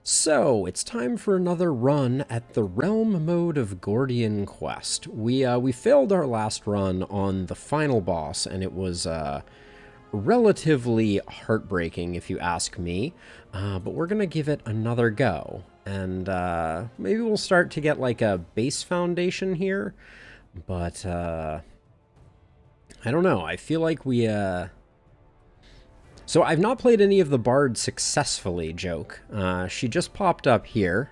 So, it's time for another run at the Realm mode of Gordian Quest. We failed our last run on the final boss, and it was relatively heartbreaking if you ask me, but we're going to give it another go. And maybe we'll start to get like a base foundation here, but I don't know. I feel like So I've not played any of the bards successfully, joke. She just popped up here.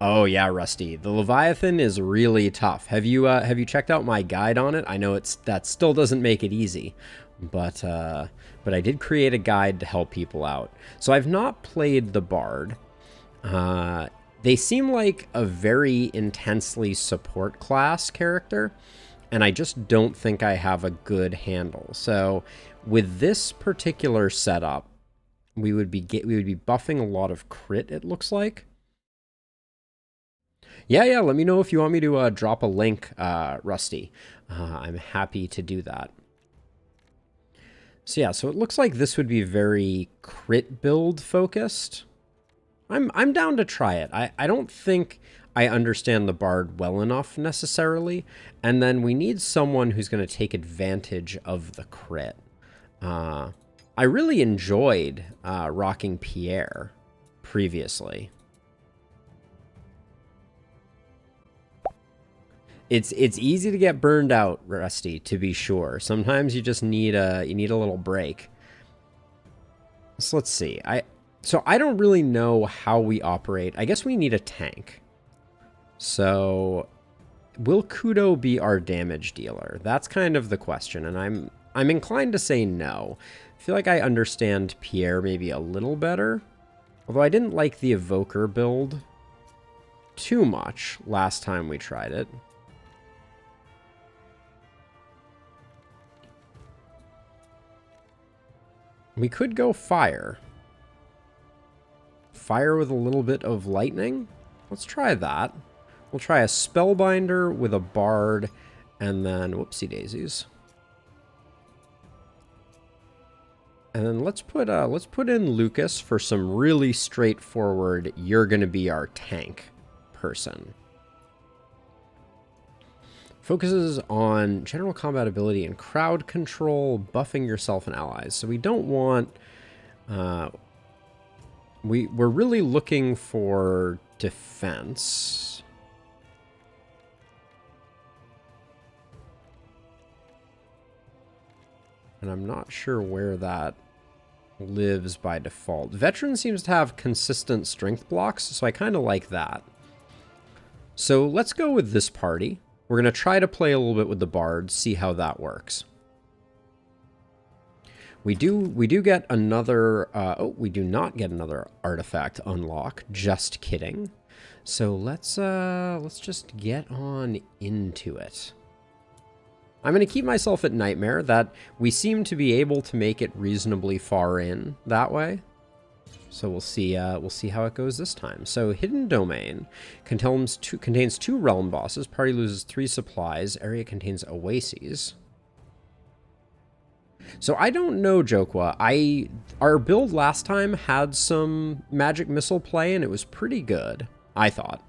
Oh yeah, Rusty. The Leviathan is really tough. Have you checked out my guide on it? I know that still doesn't make it easy, but I did create a guide to help people out. So I've not played the bard. They seem like a very intensely support class character, and I just don't think I have a good handle. So with this particular setup, we would be buffing a lot of crit, it looks like. Yeah, let me know if you want me to drop a link, Rusty. I'm happy to do that. So yeah, so it looks like this would be very crit build focused. I'm down to try it. I don't think I understand the bard well enough necessarily, and then we need someone who's going to take advantage of the crit. I really enjoyed rocking Pierre previously. It's easy to get burned out, Rusty, to be sure. Sometimes you just need a little break. So let's see. So I don't really know how we operate. I guess we need a tank. So will Kudo be our damage dealer? That's kind of the question, and I'm inclined to say no. I feel like I understand Pierre maybe a little better. Although I didn't like the Evoker build too much last time we tried it. We could go fire. Fire with a little bit of lightning? Let's try that. We'll try a Spellbinder with a Bard, and then, whoopsie daisies. And then let's put in Lucas for some really straightforward, you're gonna be our tank person. Focuses on general combat ability and crowd control, buffing yourself and allies. So we don't want... we're really looking for defense. And I'm not sure where that lives by default. Veteran seems to have consistent strength blocks, so I kind of like that. So let's go with this party. We're going to try to play a little bit with the bard, see how that works. We do get another... oh, we do not get another artifact unlock. Just kidding. So let's just get on into it. I'm going to keep myself at Nightmare. That we seem to be able to make it reasonably far in that way. So we'll see how it goes this time. So Hidden Domain contains two realm bosses. Party loses 3 supplies. Area contains oases. So I don't know, Jokwa. Our build last time had some magic missile play, and it was pretty good, I thought.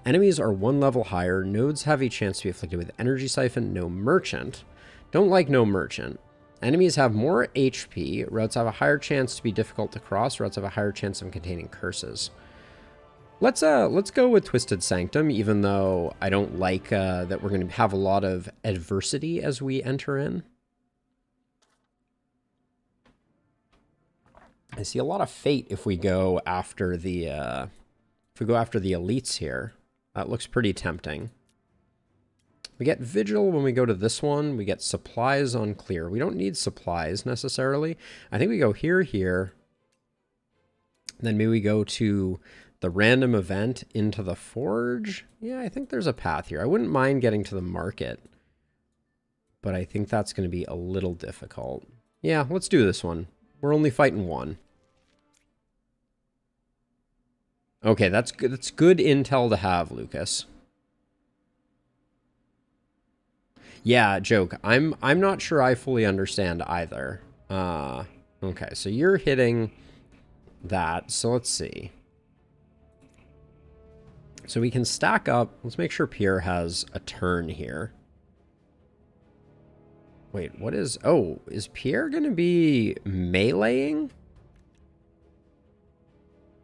Enemies are 1 level higher. Nodes have a chance to be afflicted with Energy Siphon. No Merchant. Don't like No Merchant. Enemies have more HP. Routes have a higher chance to be difficult to cross. Routes have a higher chance of containing curses. Let's go with Twisted Sanctum, even though I don't like that we're going to have a lot of adversity as we enter in. I see a lot of fate if we go after the elites here. That looks pretty tempting. We get Vigil when we go to this one. We get supplies on clear. We don't need supplies necessarily. I think we go here. Then maybe we go to the random event into the forge. Yeah, I think there's a path here. I wouldn't mind getting to the market, but I think that's going to be a little difficult. Yeah, let's do this one. We're only fighting 1. Okay, that's good. That's good intel to have, Lucas. Yeah, joke. I'm not sure I fully understand either. Okay, so you're hitting that. So let's see. So we can stack up. Let's make sure Pierre has a turn here. Wait, what is... Oh, is Pierre going to be meleeing?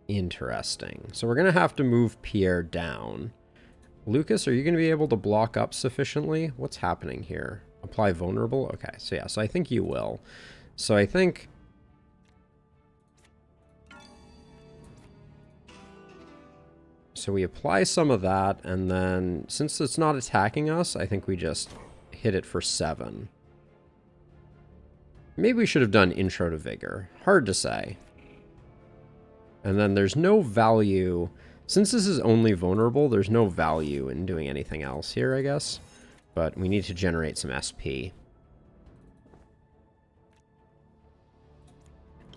Interesting. So we're going to have to move Pierre down. Lucas, are you going to be able to block up sufficiently? What's happening here? Apply vulnerable? Okay, so yeah, so I think you will. So I think... So we apply some of that, and then since it's not attacking us, I think we just hit it for 7. Maybe we should have done Intro to Vigor. Hard to say. And then there's no value... Since this is only vulnerable, there's no value in doing anything else here, I guess. But we need to generate some SP.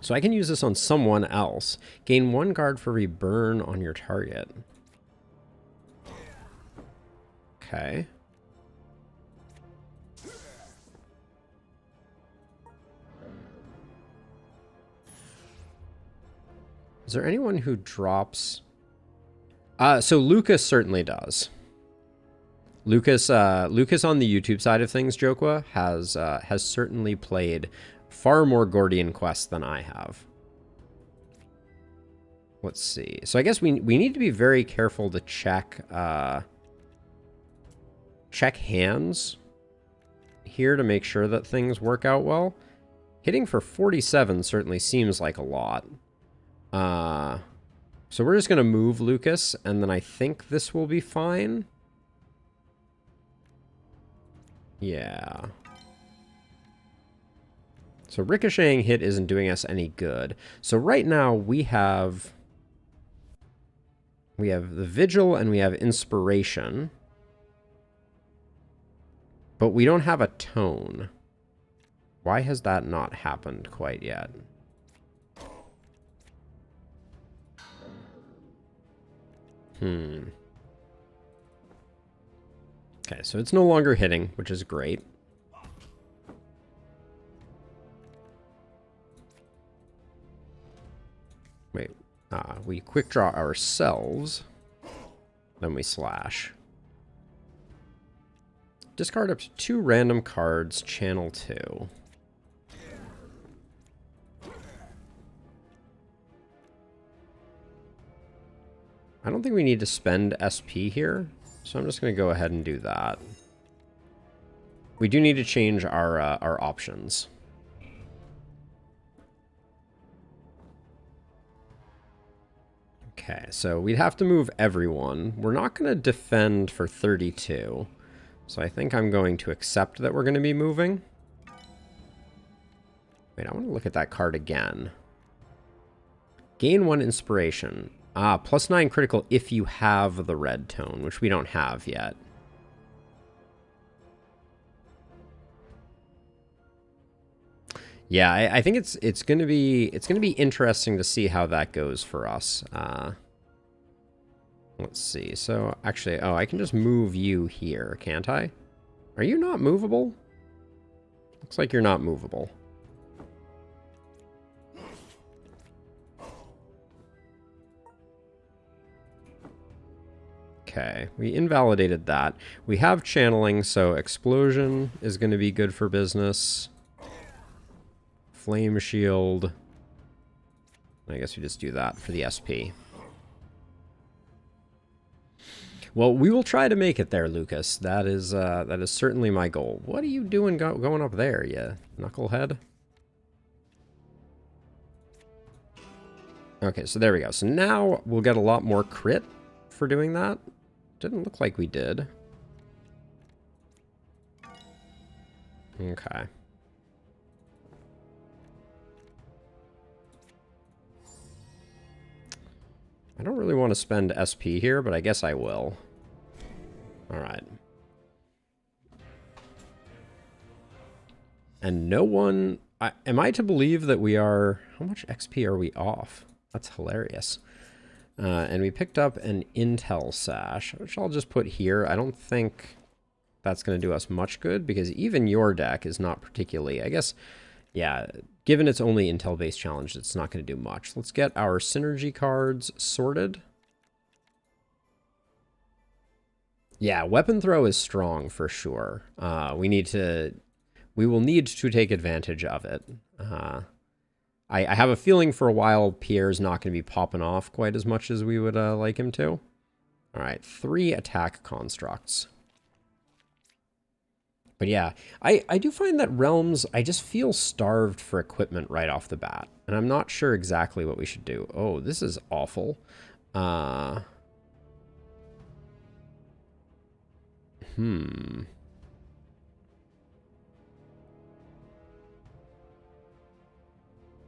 So I can use this on someone else. Gain 1 guard for every burn on your target. Okay. Is there anyone who drops... so Lucas certainly does. Lucas on the YouTube side of things, Jokwa, has certainly played far more Gordian quests than I have. Let's see. So I guess we need to be very careful to check check hands here to make sure that things work out well. Hitting for 47 certainly seems like a lot. So we're just going to move Lucas, and then I think this will be fine. Yeah. So ricocheting hit isn't doing us any good. So right now we have the Vigil and we have Inspiration. But we don't have a tone. Why has that not happened quite yet? Okay, so it's no longer hitting, which is great. Wait, we quick draw ourselves, then we slash. Discard up to 2 random cards, channel 2. I don't think we need to spend SP here, so I'm just going to go ahead and do that. We do need to change our options. Okay, so we'd have to move everyone. We're not going to defend for 32, so I think I'm going to accept that we're going to be moving. Wait, I want to look at that card again. Gain 1 inspiration. +9 critical if you have the red tone, which we don't have yet. Yeah, I think it's gonna be interesting to see how that goes for us. Let's see. So actually, oh, I can just move you here, can't I? Are you not movable? Looks like you're not movable. Okay, we invalidated that. We have channeling, so explosion is going to be good for business. Flame shield. I guess we just do that for the SP. Well, we will try to make it there, Lucas. That is certainly my goal. What are you doing going up there, you knucklehead? Okay, so there we go. So now we'll get a lot more crit for doing that. Didn't look like we did. Okay. I don't really want to spend SP here, but I guess I will. Alright. And no one... am I to believe that we are... How much XP are we off? That's hilarious. And we picked up an Intel Sash, which I'll just put here. I don't think that's going to do us much good, because even your deck is not particularly... I guess, yeah, given it's only intel-based challenge, it's not going to do much. Let's get our synergy cards sorted. Yeah, weapon throw is strong for sure. We will need to take advantage of it. I have a feeling for a while Pierre's not going to be popping off quite as much as we would like him to. All right, 3 attack constructs. But yeah, I do find that Realms, I just feel starved for equipment right off the bat. And I'm not sure exactly what we should do. Oh, this is awful.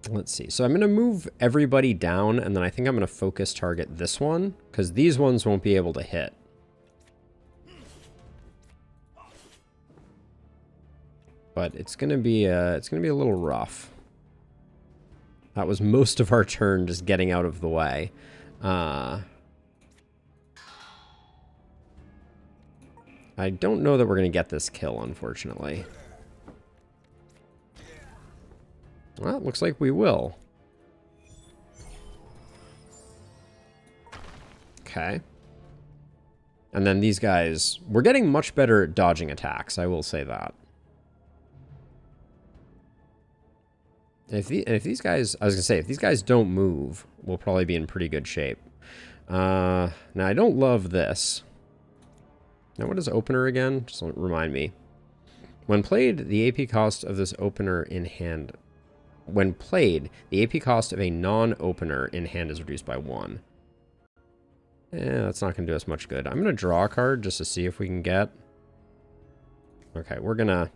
Let's see. So I'm going to move everybody down, and then I think I'm going to focus target this one, because these ones won't be able to hit. But it's going to be a little rough. That was most of our turn just getting out of the way. I don't know that we're going to get this kill, unfortunately. Well, it looks like we will. Okay. And then these guys, we're getting much better at dodging attacks, I will say that. If these guys, I was going to say, if these guys don't move, we'll probably be in pretty good shape. Now, I don't love this. Now, what is opener again? Just remind me. When played, the AP cost of this opener in hand... When played, the AP cost of a non-opener in hand is reduced by 1. That's not going to do us much good. I'm going to draw a card just to see if we can get... Okay, we're going to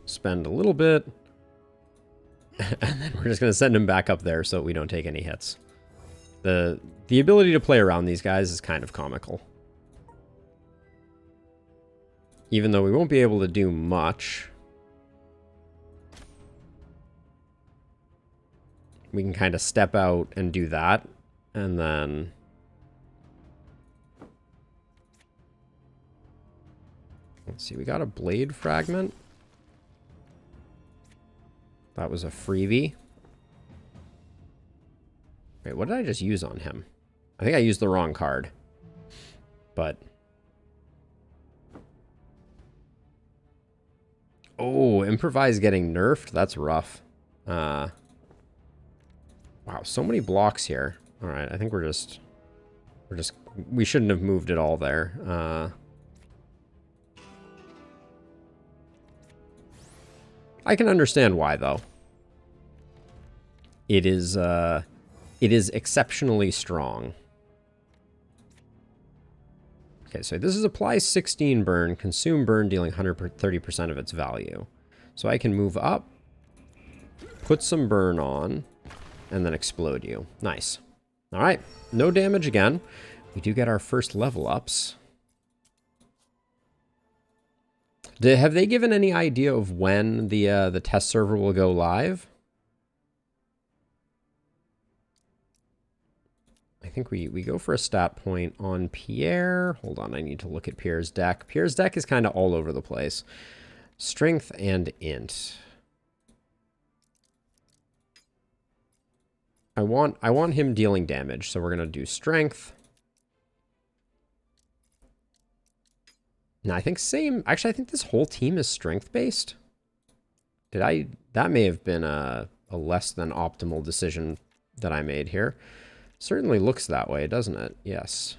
spend a little bit. And then we're just going to send him back up there so we don't take any hits. The ability to play around these guys is kind of comical. Even though we won't be able to do much... We can kind of step out and do that, and then... Let's see, we got a blade fragment. That was a freebie. Wait, what did I just use on him? I think I used the wrong card. But... Oh, improvise getting nerfed? That's rough. Wow, so many blocks here. All right, I think we shouldn't have moved it all there. I can understand why, though. It is exceptionally strong. Okay, so this is apply 16 burn, consume burn, dealing 130% of its value. So I can move up, put some burn on, and then explode you. Nice. All right, no damage again. We do get our first level ups. Have they given any idea of when the test server will go live? I think we go for a stat point on Pierre. Hold on, I need to look at Pierre's deck. Pierre's deck is kind of all over the place. Strength and int. I want him dealing damage, so we're gonna do strength. Now I think actually I think this whole team is strength based. That may have been a less than optimal decision that I made here. Certainly looks that way, doesn't it? Yes.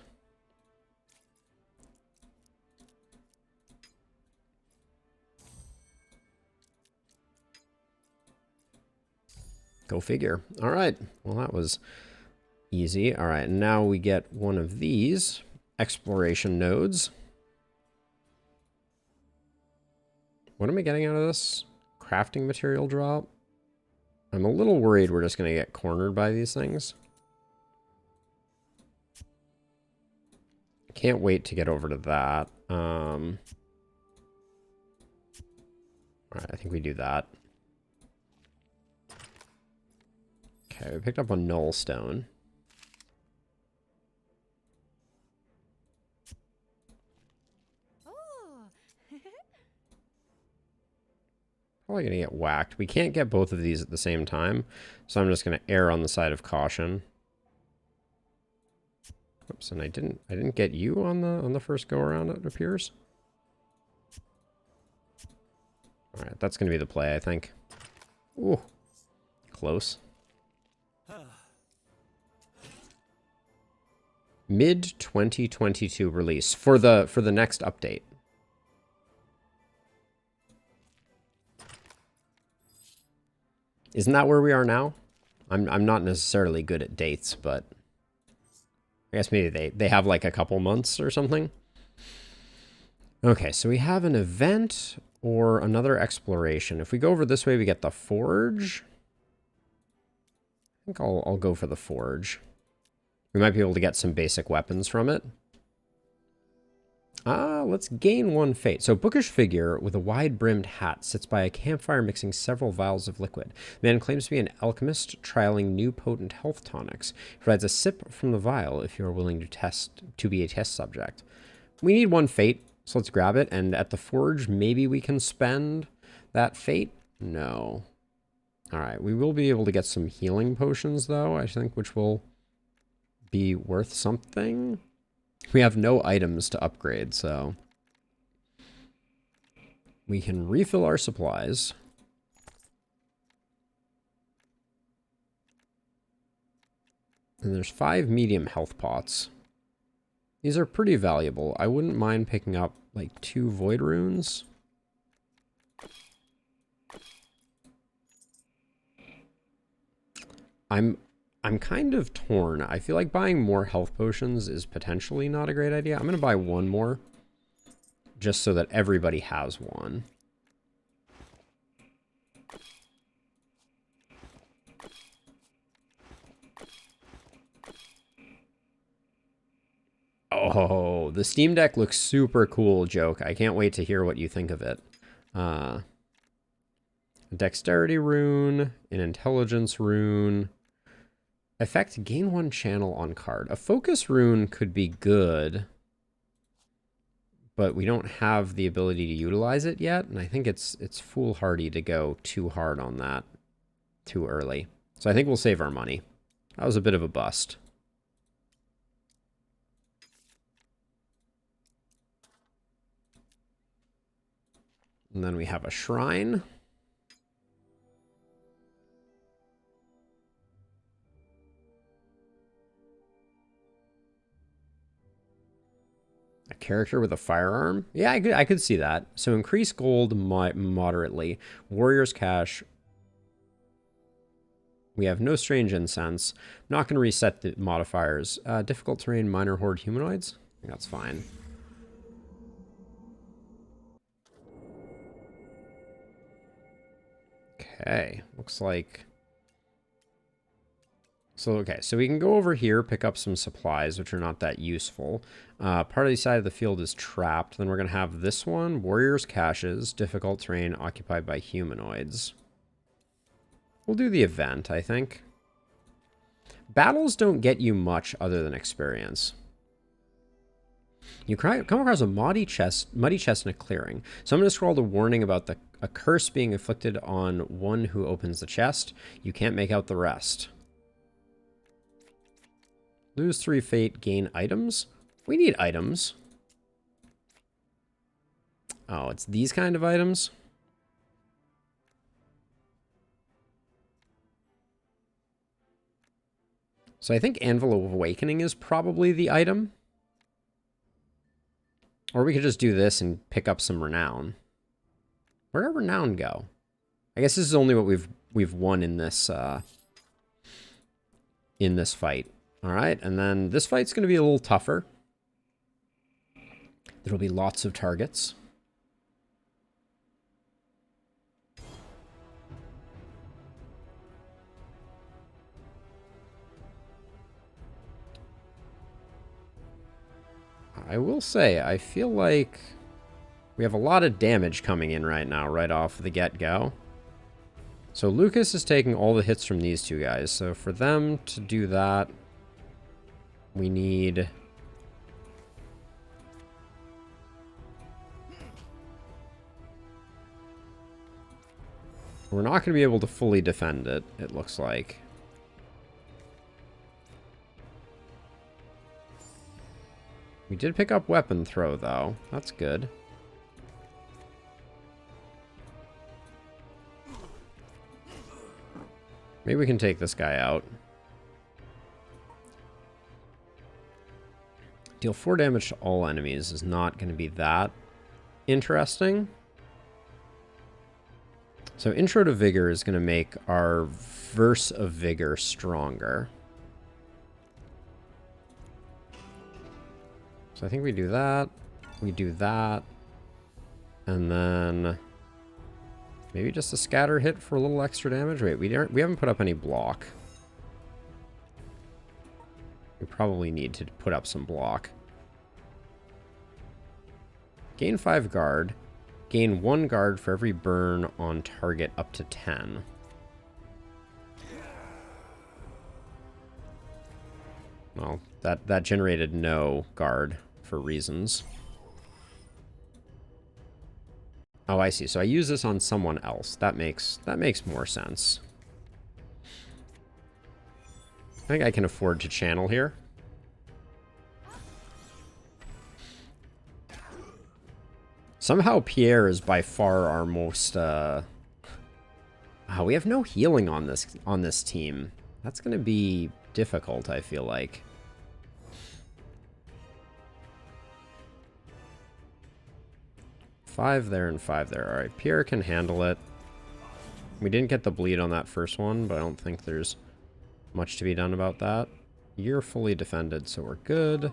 Go figure. All right. Well, that was easy. All right. Now we get one of these exploration nodes. What am I getting out of this? Crafting material drop? I'm a little worried we're just going to get cornered by these things. Can't wait to get over to that. All right. I think we do that. Okay, we picked up a null stone. probably going to get whacked. We can't get both of these at the same time, so I'm just going to err on the side of caution. Oops, and I didn't get you on the first go around, it appears. All right, that's going to be the play, I think. Ooh, close. Mid 2022 release for the next update. Isn't that where we are now? I'm not necessarily good at dates, but I guess maybe they have like a couple months or something. Okay, so we have an event or another exploration. If we go over this way, we get the forge. I think I'll go for the forge. We might be able to get some basic weapons from it. Let's gain 1 fate. So, bookish figure with a wide-brimmed hat sits by a campfire mixing several vials of liquid. The man claims to be an alchemist trialing new potent health tonics. He provides a sip from the vial if you are willing to be a test subject. We need 1 fate, so let's grab it. And at the forge, maybe we can spend that fate? No. All right, we will be able to get some healing potions, though, I think, which will be worth something. We have no items to upgrade, so we can refill our supplies. And there's 5 medium health pots. These are pretty valuable. I wouldn't mind picking up like 2 void runes. I'm kind of torn. I feel like buying more health potions is potentially not a great idea. I'm going to buy 1 more just so that everybody has 1. Oh, the Steam Deck looks super cool, Joke. I can't wait to hear what you think of it. A dexterity rune, an intelligence rune. Effect, gain 1 channel on card. A focus rune could be good, but we don't have the ability to utilize it yet, and I think it's foolhardy to go too hard on that too early. So I think we'll save our money. That was a bit of a bust. And then we have a shrine. A character with a firearm? Yeah, I could see that. So increase gold moderately. Warrior's cash. We have no strange incense. I'm not going to reset the modifiers. Difficult terrain, minor horde humanoids? I think that's fine. Okay, looks like... Okay, so we can go over here, pick up some supplies, which are not that useful. Part of the side of the field is trapped. Then we're going to have this one, Warrior's Caches, difficult terrain occupied by humanoids. We'll do the event, I think. Battles don't get you much other than experience. You come across a muddy chest in a clearing. Someone has scrawled a warning about a curse being inflicted on one who opens the chest. You can't make out the rest. Lose 3 fate, gain items. We need items. Oh, it's these kind of items? So I think Anvil of Awakening is probably the item. Or we could just do this and pick up some renown. Where'd our renown go? I guess this is only what we've won in this fight. All right, and then this fight's going to be a little tougher. There'll be lots of targets. I will say, I feel like we have a lot of damage coming in right now, right off the get-go. So Lucas is taking all the hits from these 2 guys. So for them to do that, we need... We're not going to be able to fully defend it, it looks like. We did pick up weapon throw, though. That's good. Maybe we can take this guy out. Deal 4 damage to all enemies is not going to be that interesting. So Intro to Vigor is going to make our Verse of Vigor stronger. So I think we do that. We do that. And then maybe just a scatter hit for a little extra damage. Wait, we haven't put up any block. We probably need to put up some block. Gain 5 guard. Gain 1 guard for every burn on target up to 10. Well, that generated no guard for reasons. Oh, I see. So I use this on someone else. That makes more sense. I think I can afford to channel here. Somehow Pierre is by far our most we have no healing on this team. That's going to be difficult, I feel like. Five there and 5 there. All right, Pierre can handle it. We didn't get the bleed on that first one, but I don't think there's much to be done about that. You're fully defended, so we're good.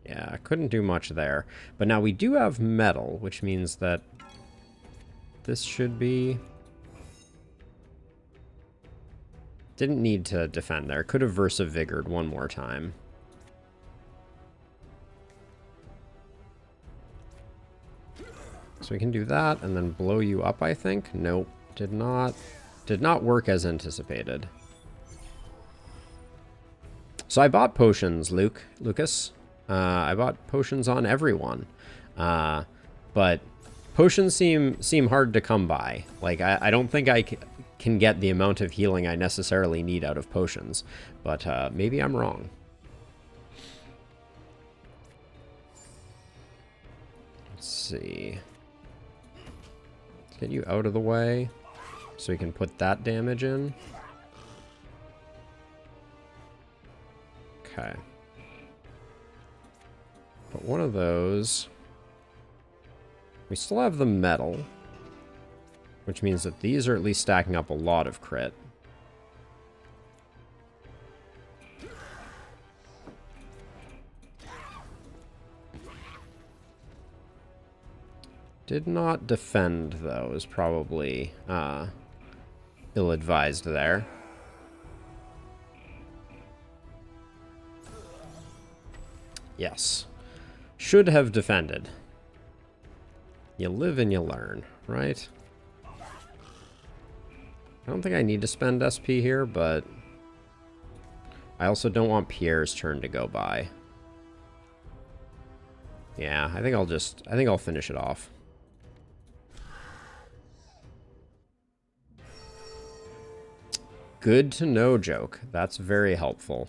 Yeah, couldn't do much there. But now we do have metal, which means that this should be... Didn't need to defend there. Could have Versa Vigored one more time. So we can do that and then blow you up, I think. Nope, did not work as anticipated. So I bought potions, Lucas. I bought potions on everyone. But potions seem hard to come by. Like, I don't think I can get the amount of healing I necessarily need out of potions. But maybe I'm wrong. Let's see. Let's get you out of the way so we can put that damage in. Okay. But one of those... We still have the metal, which means that these are at least stacking up a lot of crit. Did not defend, though, is probably ill-advised there. Yes. Should have defended. You live and you learn, right? I don't think I need to spend SP here, but I also don't want Pierre's turn to go by. Yeah, I think I'll finish it off. Good to know joke. That's very helpful.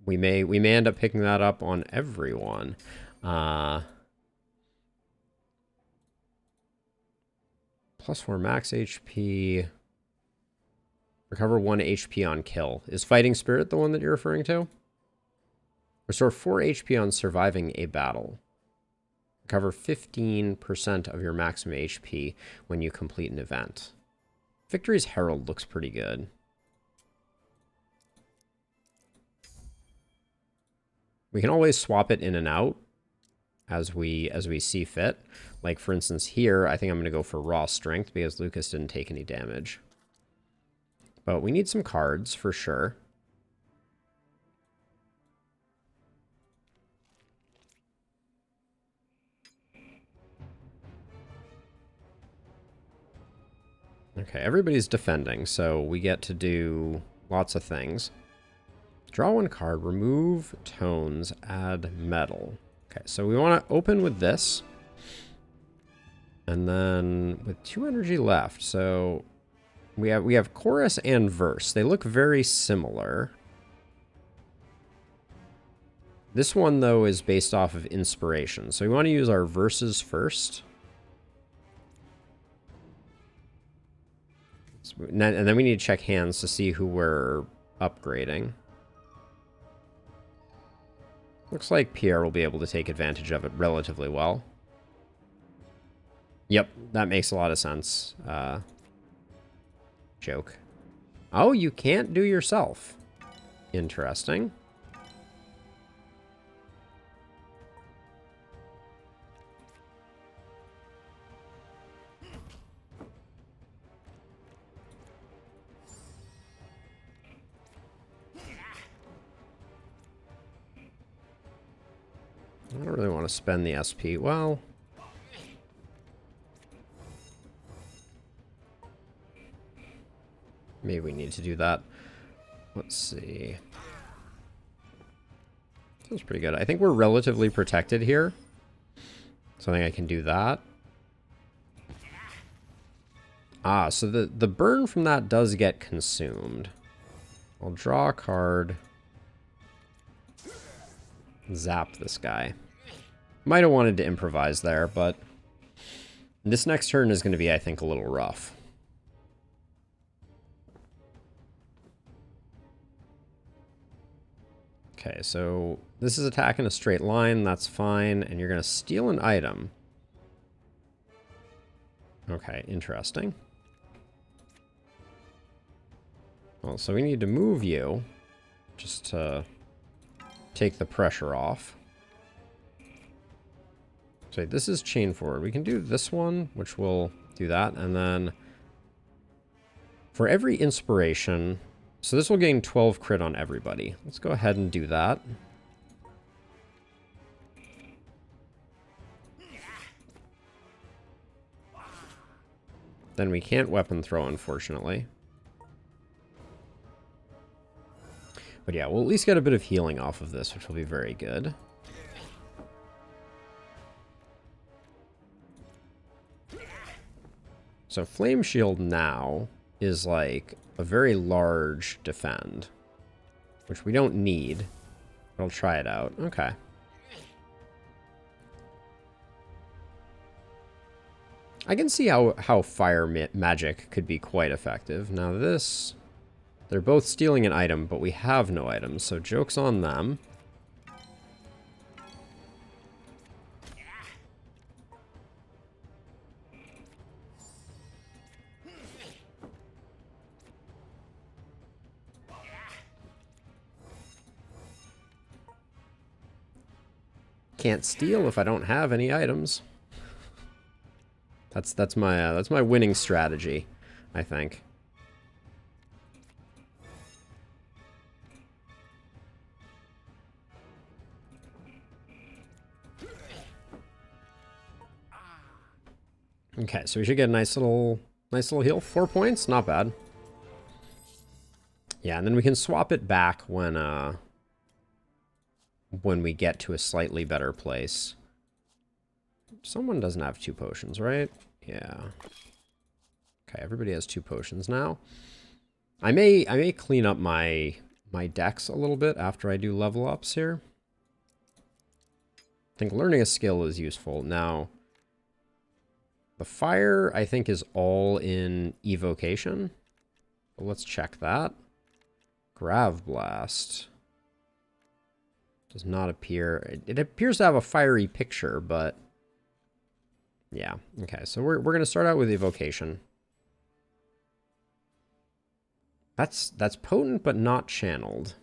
We may end up picking that up on everyone. +4 max HP. Recover 1 HP on kill. Is Fighting Spirit the one that you're referring to? Restore 4 HP on surviving a battle. Recover 15% of your maximum HP when you complete an event. Victory's Herald looks pretty good. We can always swap it in and out as we see fit. Like, for instance, here, I think I'm going to go for raw strength because Lucas didn't take any damage. But we need some cards for sure. Okay, everybody's defending, so we get to do lots of things. Draw 1 card, remove tones, add metal. Okay, so we want to open with this. And then with 2 energy left, so We have chorus and verse. They look very similar. This one, though, is based off of inspiration. So we want to use our verses first. And then we need to check hands to see who we're upgrading. Looks like Pierre will be able to take advantage of it relatively well. Yep, that makes a lot of sense. Joke. Oh, you can't do yourself. Interesting. I don't really want to spend the SP. Well, maybe we need to do that. Let's see. Feels pretty good. I think we're relatively protected here. So I think I can do that. Ah, so the burn from that does get consumed. I'll draw a card. Zap this guy. Might have wanted to improvise there, but this next turn is going to be, I think, a little rough. Okay, so this is attack in a straight line. That's fine. And you're going to steal an item. Okay, interesting. Well, so we need to move you just to take the pressure off. So this is chain forward. We can do this one, which will do that. And then for every inspiration, so this will gain 12 crit on everybody. Let's go ahead and do that. Then we can't weapon throw, unfortunately. But yeah, we'll at least get a bit of healing off of this, which will be very good. So Flame Shield now is like a very large defend, which we don't need, but I'll try it out. Okay. I can see how fire magic could be quite effective. Now this, they're both stealing an item, but we have no items, so joke's on them. Can't steal if I don't have any items. That's my winning strategy, I think. Okay, so we should get a nice little heal. 4 points, not bad. Yeah, and then we can swap it back when we get to a slightly better place. Someone doesn't have 2 potions, right? Yeah. Okay, everybody has 2 potions now. I may clean up my decks a little bit after I do level ups here. I think learning a skill is useful. Now, the fire, I think, is all in evocation. But let's check that. Grav Blast does not appear. It appears to have a fiery picture, but yeah. Okay, so we're gonna start out with evocation. That's potent, but not channeled.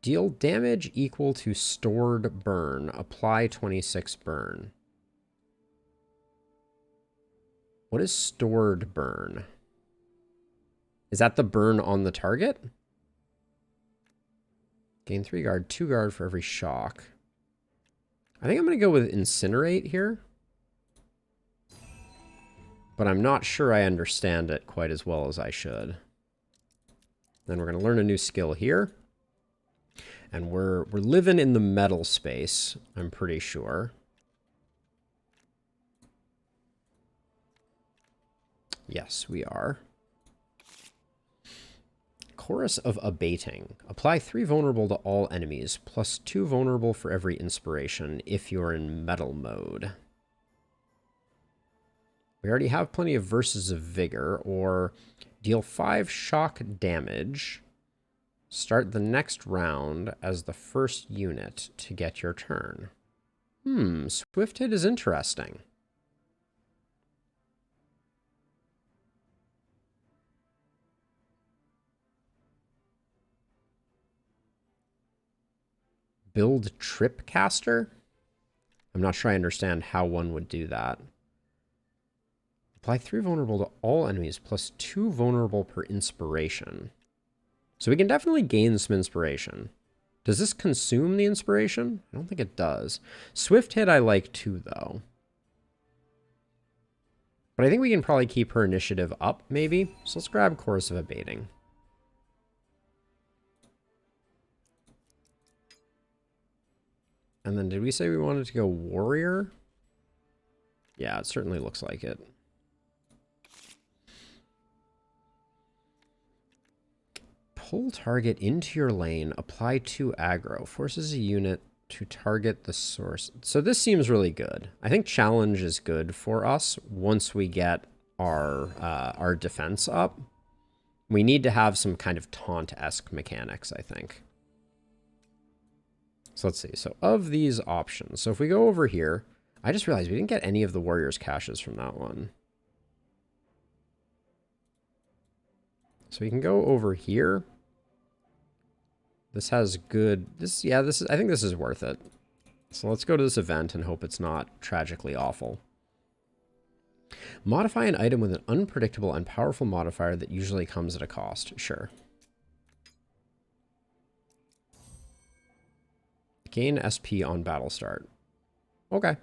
Deal damage equal to stored burn. Apply 26 burn. What is stored burn? Is that the burn on the target? Gain 3 guard, 2 guard for every shock. I think I'm going to go with Incinerate here. But I'm not sure I understand it quite as well as I should. Then we're going to learn a new skill here. And we're living in the metal space, I'm pretty sure. Yes, we are. Chorus of Abating. Apply 3 vulnerable to all enemies, plus 2 vulnerable for every inspiration if you're in metal mode. We already have plenty of Verses of Vigor, or deal 5 shock damage. Start the next round as the first unit to get your turn. Swift Hit is interesting. Build Tripcaster? I'm not sure I understand how one would do that. Apply 3 vulnerable to all enemies, plus 2 vulnerable per inspiration. So we can definitely gain some inspiration. Does this consume the inspiration? I don't think it does. Swift Hit I like too, though. But I think we can probably keep her initiative up, maybe. So let's grab Chorus of Abating. And then did we say we wanted to go Warrior? Yeah, it certainly looks like it. Pull target into your lane, apply 2 aggro, forces a unit to target the source. So this seems really good. I think challenge is good for us once we get our defense up. We need to have some kind of taunt-esque mechanics, I think. So let's see. So of these options, so if we go over here, I just realized we didn't get any of the warriors caches from that one. So we can go over here. This has good, I think this is worth it. So let's go to this event and hope it's not tragically awful. Modify an item with an unpredictable and powerful modifier that usually comes at a cost. Sure. Gain SP on battle start. Okay.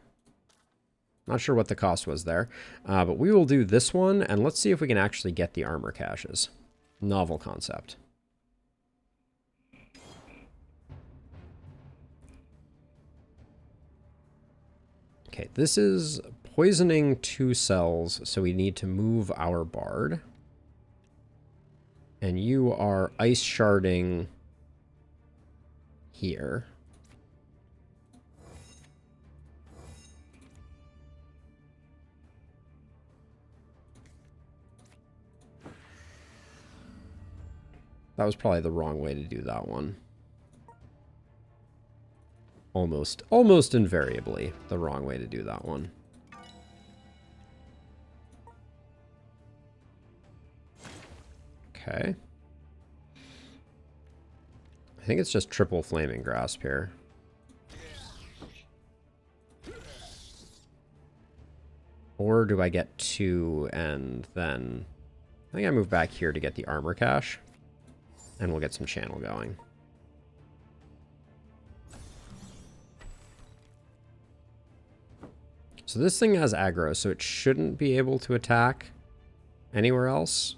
Not sure what the cost was there. But we will do this one, and let's see if we can actually get the armor caches. Novel concept. Okay, this is poisoning 2 cells, so we need to move our bard. And you are ice sharding here. That was probably the wrong way to do that one. Almost invariably the wrong way to do that one. Okay. I think it's just triple Flaming Grasp here. Or do I get 2 and then... I think I move back here to get the armor cache. And we'll get some channel going. So this thing has aggro, so it shouldn't be able to attack anywhere else.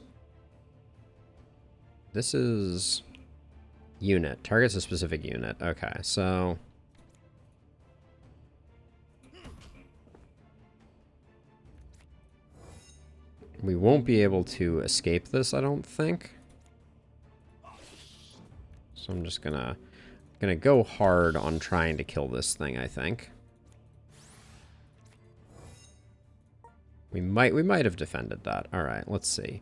This is unit. Targets a specific unit. Okay, so... we won't be able to escape this, I don't think. So I'm just gonna go hard on trying to kill this thing, I think. We might have defended that. All right, let's see.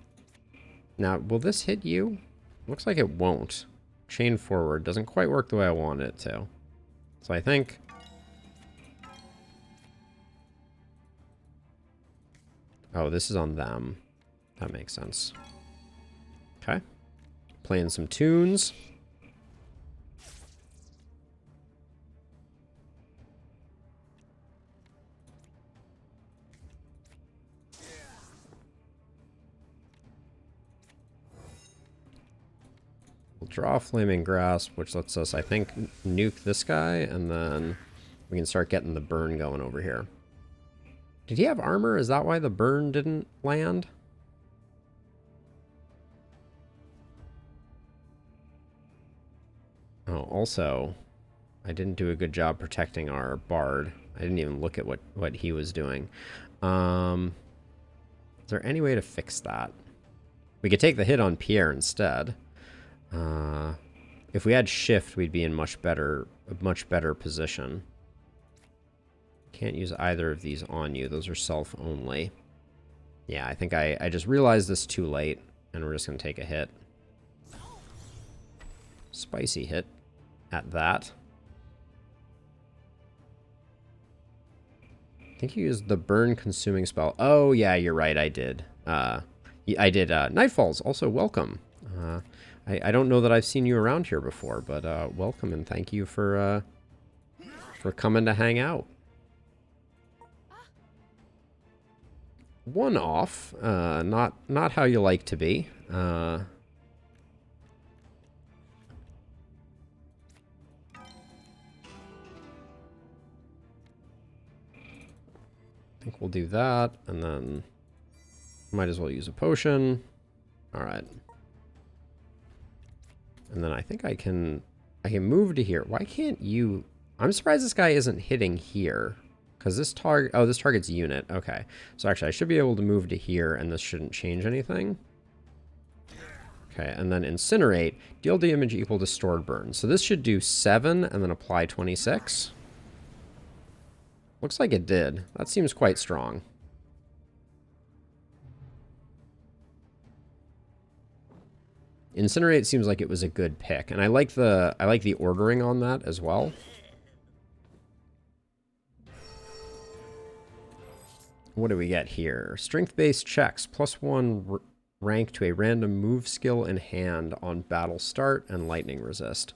Now, will this hit you? Looks like it won't. Chain forward doesn't quite work the way I wanted it to. So I think... oh, this is on them. That makes sense. Okay. Playing some tunes. We'll draw Flaming Grasp, which lets us, I think, nuke this guy, and then we can start getting the burn going over here. Did he have armor? Is that why the burn didn't land? Oh, also, I didn't do a good job protecting our bard. I didn't even look at what he was doing. Is there any way to fix that? We could take the hit on Pierre instead. If we had shift, we'd be in a much better position. Can't use either of these on you. Those are self only. Yeah, I think I just realized this too late, and we're just going to take a hit. Spicy hit at that. I think you used the burn consuming spell. Oh, yeah, you're right. I did. I did. Nightfalls, also welcome. I don't know that I've seen you around here before, but welcome and thank you for coming to hang out. One off, not how you like to be. I think we'll do that, and then might as well use a potion. All right. And then I think I can move to here. Why can't you? I'm surprised this guy isn't hitting here. Because this target, oh, this target's unit. Okay. So actually I should be able to move to here and this shouldn't change anything. Okay, and then incinerate, deal damage equal to stored burn. So this should do 7 and then apply 26. Looks like it did. That seems quite strong. Incinerate seems like it was a good pick, and I like the ordering on that as well. What do we get here? Strength-based checks, +1 rank to a random move skill in hand on battle start and lightning resist.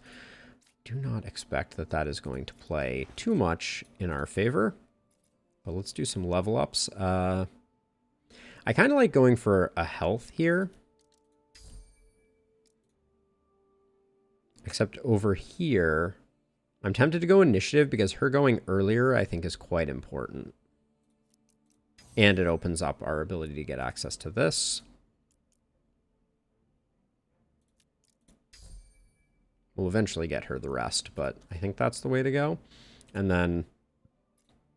Do not expect that that is going to play too much in our favor, but let's do some level ups. I kind of like going for a health here. Except over here, I'm tempted to go initiative because her going earlier I think is quite important. And it opens up our ability to get access to this. We'll eventually get her the rest, but I think that's the way to go. And then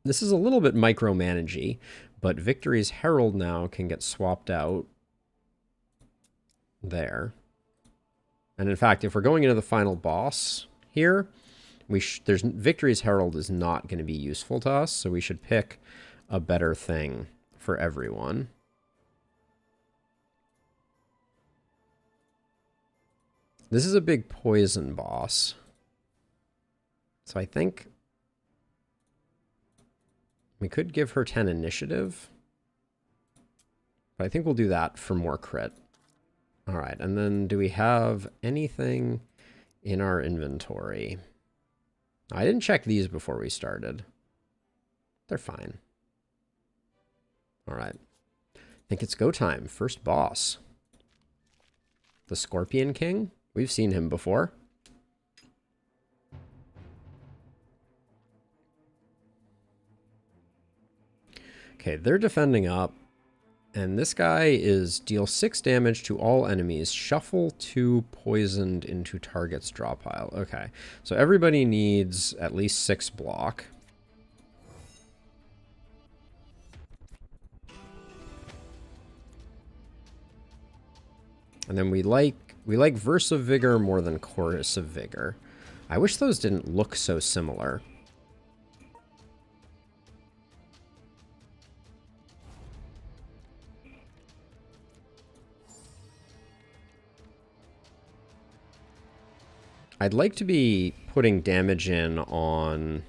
this is a little bit micromanagey, but Victory's Herald now can get swapped out there. And in fact, if we're going into the final boss here, there's Victory's Herald is not going to be useful to us, so we should pick a better thing for everyone. This is a big poison boss. So I think we could give her 10 initiative. But I think we'll do that for more crit. All right, and then do we have anything in our inventory? I didn't check these before we started. They're fine. All right. I think it's go time. First boss. The Scorpion King. We've seen him before. Okay, they're defending up. And this guy is deal 6 damage to all enemies. Shuffle 2 poisoned into target's draw pile. Okay, so everybody needs at least 6 block. And then we like Verse of Vigor more than Chorus of Vigor. I wish those didn't look so similar. I'd like to be putting damage in on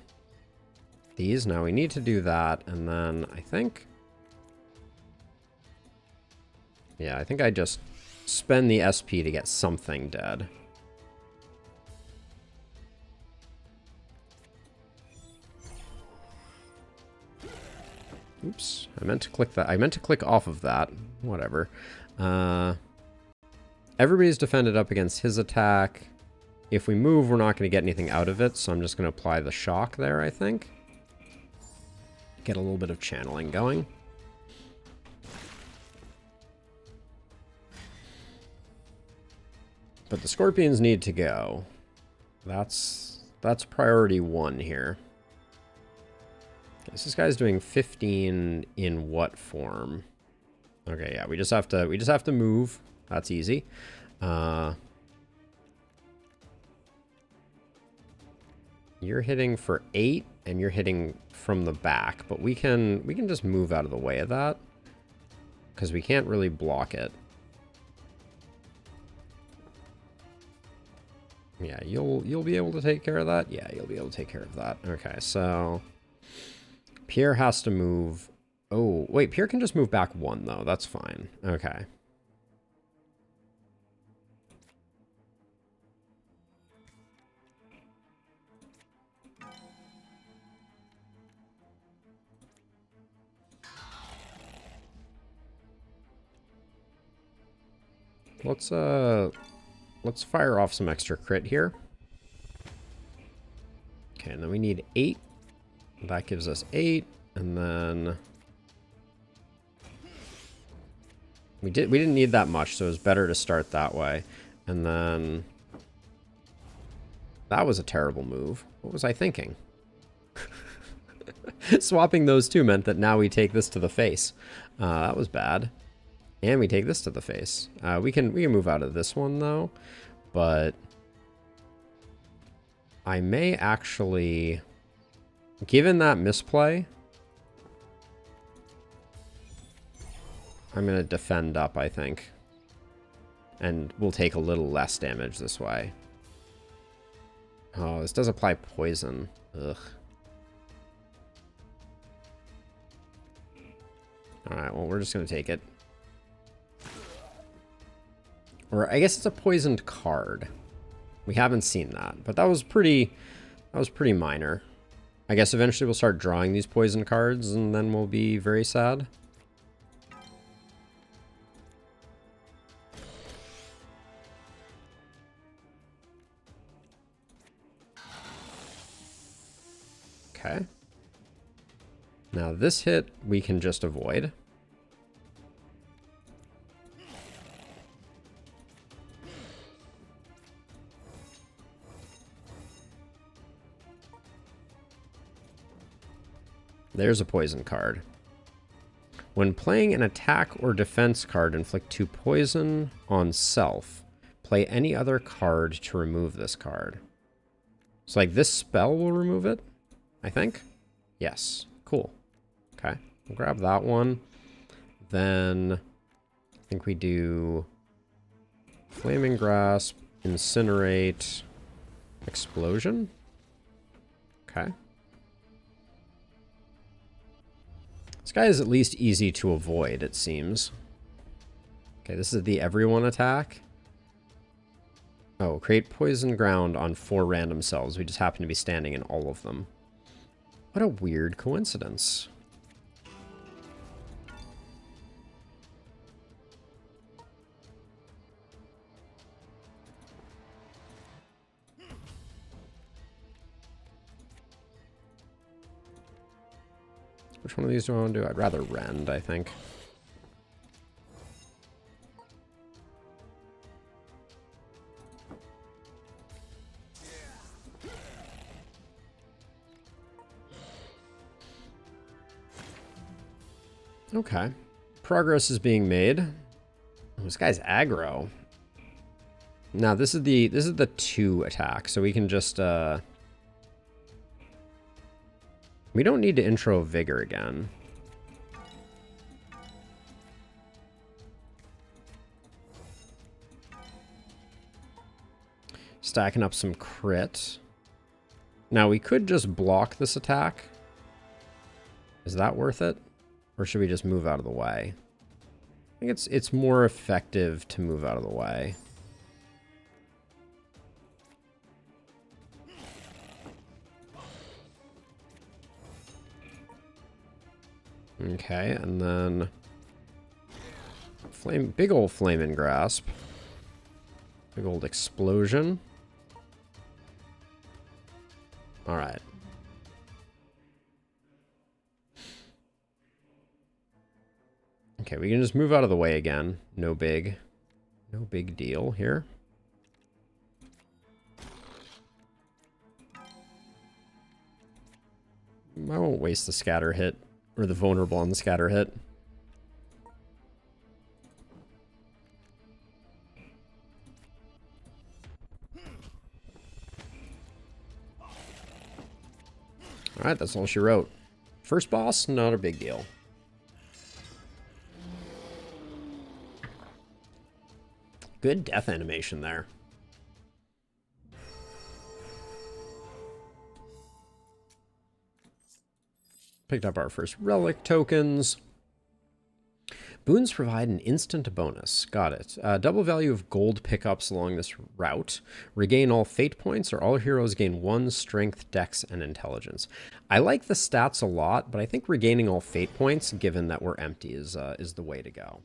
these. Now we need to do that, and then I think... yeah, I think I just spend the SP to get something dead. Oops, I meant to click that. I meant to click off of that. Whatever. Everybody's defended up against his attack. If we move, we're not going to get anything out of it, so I'm just going to apply the shock there, I think. Get a little bit of channeling going. But the Scorpions need to go. That's priority 1 here. Okay, so this guy's doing 15 in what form? Okay, yeah, we just have to move. That's easy. You're hitting for 8 and you're hitting from the back, but we can just move out of the way of that because we can't really block it. Yeah, you'll be able to take care of that? Yeah, you'll be able to take care of that. Okay, so Pierre has to move. Oh, wait, Pierre can just move back 1 though. That's fine. Okay. Let's fire off some extra crit here. Okay, and then we need 8. That gives us 8, and then we didn't need that much, so it was better to start that way. And then that was a terrible move. What was I thinking? Swapping those two meant that now we take this to the face. That was bad. And we take this to the face. We can move out of this one though, but I may actually, given that misplay, I'm gonna defend up, I think, and we'll take a little less damage this way. Oh, this does apply poison. Ugh. Alright, well, we're just gonna take it. Or I guess it's a poisoned card. We haven't seen that, but that was pretty minor. I guess eventually we'll start drawing these poison cards and then we'll be very sad. Okay. Now this hit we can just avoid. There's a poison card. When playing an attack or defense card, inflict 2 poison on self. Play any other card to remove this card. So like this spell will remove it, I think? Yes. Cool. Okay. We'll grab that one. Then I think we do Flaming Grasp, Incinerate, Explosion. Okay. This guy is at least easy to avoid, it seems. Okay, this is the everyone attack. Oh, create poison ground on 4 random cells. We just happen to be standing in all of them. What a weird coincidence. Which one of these do I want to do? I'd rather rend, I think. Okay. Progress is being made. Oh, this guy's aggro. Now this is the 2 attack, so we can just we don't need to intro Vigor again. Stacking up some crit. Now we could just block this attack. Is that worth it? Or should we just move out of the way? I think it's more effective to move out of the way. Okay, and then big old Flaming Grasp. Big old Explosion. Alright. Okay, we can just move out of the way again. No big deal here. I won't waste the scatter hit. Or the vulnerable on the scatter hit. Alright, that's all she wrote. First boss, not a big deal. Good death animation there. Picked up our first relic tokens. Boons provide an instant bonus. Got it. Double value of gold pickups along this route. Regain all fate points, or all heroes gain 1 strength, dex, and intelligence. I like the stats a lot, but I think regaining all fate points, given that we're empty, is the way to go.